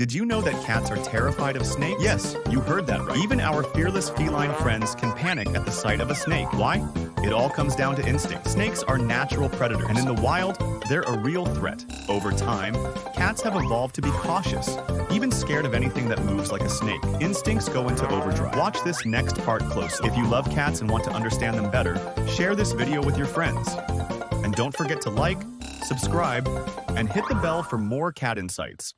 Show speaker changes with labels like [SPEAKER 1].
[SPEAKER 1] Did you know that cats are terrified of snakes? Yes, you heard that right. Even our fearless feline friends can panic at the sight of a snake. Why? It all comes down to instinct. Snakes are natural predators, and in the wild, they're a real threat. Over time, cats have evolved to be cautious, even scared of anything that moves like a snake. Instincts go into overdrive. Watch this next part closely. If you love cats and want to understand them better, share this video with your friends. And don't forget to like, subscribe, and hit the bell for more cat insights.